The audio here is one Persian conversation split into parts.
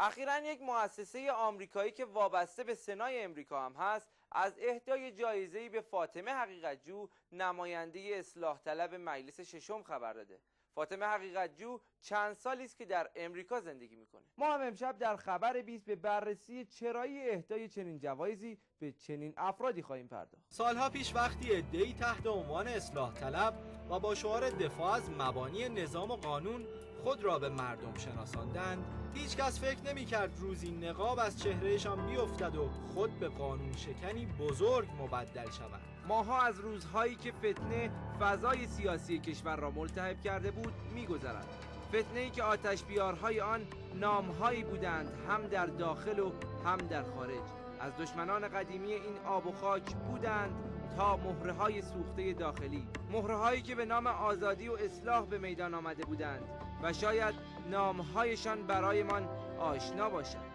اخیراً یک مؤسسه آمریکایی که وابسته به سنای امریکا هم هست از اهدای جایزه‌ای به فاطمه حقیقت‌جو نماینده اصلاح طلب مجلس ششم خبر داده. فاطمه حقیقت‌جو چند سالی است که در امریکا زندگی میکنه. ما هم امشب در خبر 20 به بررسی چرایی اهدای چنین جوایزی به چنین افرادی خواهیم پرداخت. سالها پیش وقتی عده‌ای تحت عنوان اصلاح طلب و با شعار دفاع از مبانی نظام و قانون خود را به مردم شناساندند، هیچ کس فکر نمی‌کرد روزی نقاب از چهرهشان بیفتد و خود به قانون شکنی بزرگ مبدل شوند. ماها از روزهایی که فتنه فضای سیاسی کشور را ملتهب کرده بود می‌گذرد. فتنه‌ای که آتش بیارهای آن نام‌هایی بودند، هم در داخل و هم در خارج. از دشمنان قدیمی این آب و خاک بودند تا مهره‌های سوخته داخلی، مهره‌هایی که به نام آزادی و اصلاح به میدان آمده بودند و شاید نام‌هایشان برایمان آشنا باشد.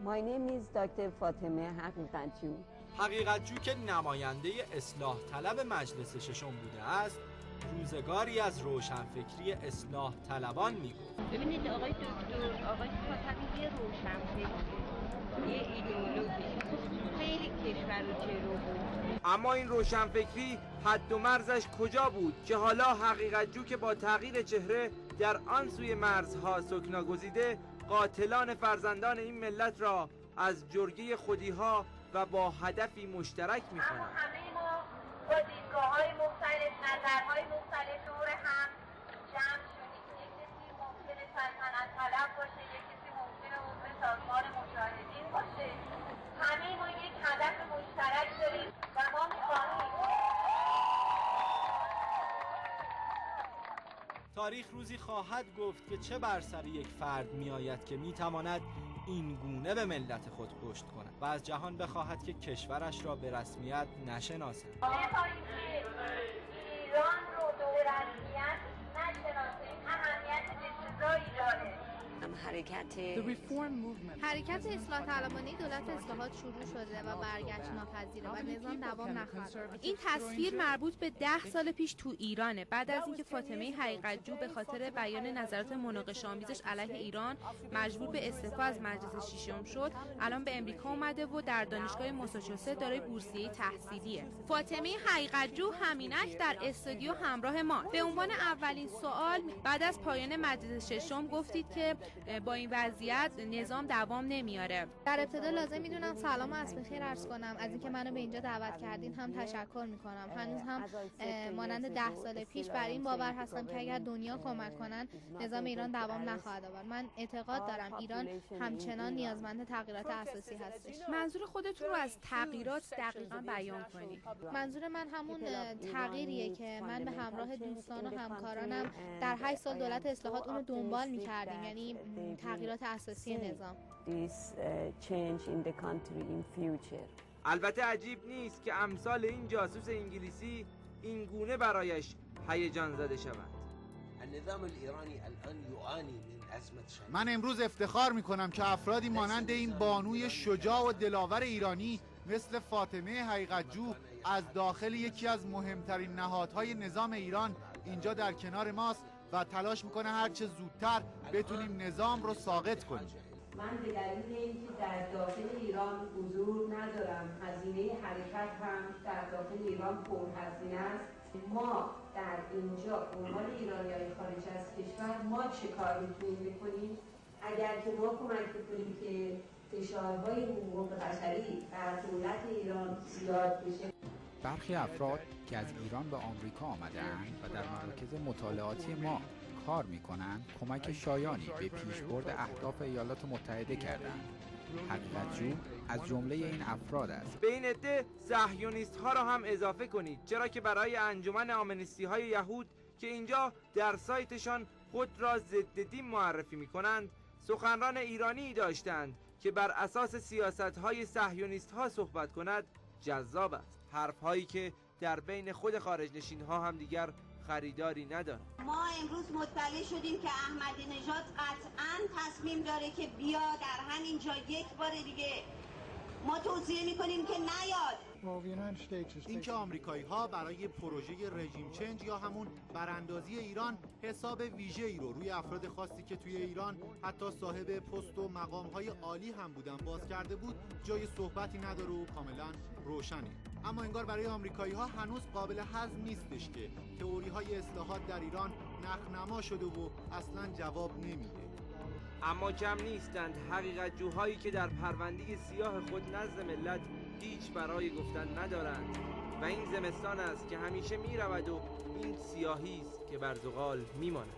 My name is Dr. فاطمه حقیقت‌جو. حقیقت‌جو که نماینده اصلاح طلب مجلس ششم بوده است، روزگاری از روشنفکری اصلاح طلبان میگفت. ببینید آقای دکتر، آقای خاتمی یه روشنفکر، یه ایدئولوژی خیلی کشور رو جلو بود. اما این روشنفکری حد و مرزش کجا بود که حالا حقیقت‌جو که با تغییر چهره در آن سوی مرزها سکنا گزیده، قاتلان فرزندان این ملت را از جرگه خودی‌ها و با هدفی مشترک می‌خواند. اما همه ما با دیدگاه‌های مختلف، نظرهای مختلف دور هم جمع شدیم. یک کسی ممکنه سلطنت طلب باشه، یک کسی ممکنه عضو سازمان مجاهدین باشه. همه ما یک هدف مشترک داریم و ما می‌خواهیم تاریخ روزی خواهد گفت که چه بر سر یک فرد می‌آید که می‌تواند این گونه به ملت خود پشت کند و از جهان بخواهد که کشورش را به رسمیت نشناسد. بخواهیم که ایران رو به رسمیت نشناسه. اهمیت بسزایی داره. حرکت اصلاح طلبانه دولت اصلاحات شروع شده و برگشت ناپذیره و نظام دوام نخواهد. این تصویر مربوط به 10 سال پیش تو ایرانه، بعد از اینکه فاطمه حقیقت‌جو به خاطر بیان نظرات مناقشه‌آمیزش علیه ایران مجبور به استعفا از مجلس ششم شد، الان به امریکا اومده و در دانشگاه ماساچوست دارای بورسیه تحصیلیه. فاطمه حقیقت‌جو همینک در استودیو همراه ما. به عنوان اولین سوال بعد از پایان مجلس ششم گفتید که با این وضعیت نظام دوام نمیاره. در ابتدا لازم میدونم سلام از بخیر عرض کنم. از اینکه منو به اینجا دعوت کردین هم تشکر میکنم. هنوز هم مانند 10 سال پیش بر این باور هستم که اگر دنیا کمک کنن نظام ایران دوام نخواهد آورد. من اعتقاد دارم ایران همچنان نیازمند تغییرات اساسی هستش. منظور خودتون رو از تغییرات دقیقاً بیان کنید. منظور من همون تغییریه که من به همراه دوستان و همکارانم در 8 سال دولت اصلاحات اون رو دنبال میکردیم، یعنی تغییرات اساسی نظام. البته عجیب نیست که امثال این جاسوس انگلیسی این گونه برایش هیجان زده شوند. النظام الایرانی الان یعانی من ازمه شدید. من امروز افتخار میکنم که افرادی مانند این بانوی شجاع و دلاور ایرانی مثل فاطمه حقیقت‌جو از داخل یکی از مهمترین نهادهای نظام ایران اینجا در کنار ماست و تلاش میکنه هرچه زودتر بتونیم نظام رو ساقط کنیم. من به دلیل اینکه در داخل ایران حضور ندارم، هزینه حرکت هم در داخل ایران پرهزینه است. ما در اینجا به عنوان ایرانیای خارج از کشور ما چه کار میتونیم بکنیم؟ اگر که ما کمک بکنیم که فشارهای حقوق بشری بر دولت ایران زیاد بشه. برخی افراد که از ایران به آمریکا آمده‌اند و در مراکز مطالعاتی ما کار می‌کنند، کمک شایانی به پیشبرد اهداف ایالات متحده کردند. حقیقت‌جو از جمله این افراد است. به این عده صهیونیست‌ها را هم اضافه کنید، چرا که برای انجمن آمنستی‌های یهود که اینجا در سایتشان خود را ضد دین معرفی می‌کنند، سخنران ایرانی داشتند که بر اساس سیاست‌های صهیونیست‌ها صحبت کند جذاب است. حرف‌هایی که در بین خود خارج نشین‌ها هم دیگر خریداری ندارد. ما امروز مطلع شدیم که احمدی نژاد قطعاً تصمیم داره که بیا در همین جا یک بار دیگه ما توصیه میکنیم که نیاد. اینکه آمریکایی‌ها برای پروژه رژیم چنج یا همون براندازی ایران حساب ویژه‌ای رو روی افراد خاصی که توی ایران حتی صاحب پست و مقام‌های عالی هم بودن باز کرده بود جای صحبتی نداره و کاملا روشنه. اما انگار برای آمریکایی‌ها هنوز قابل هضم نیستش که تئوری‌های اصلاحات در ایران نخنما شده و اصلاً جواب نمیده. اما کم نیستند حقیقت جوهایی که در پرونده سیاه خود نزد ملت هیچ برای گفتن ندارند و این زمستان است که همیشه می رود و این سیاهی است که بر زغال می ماند.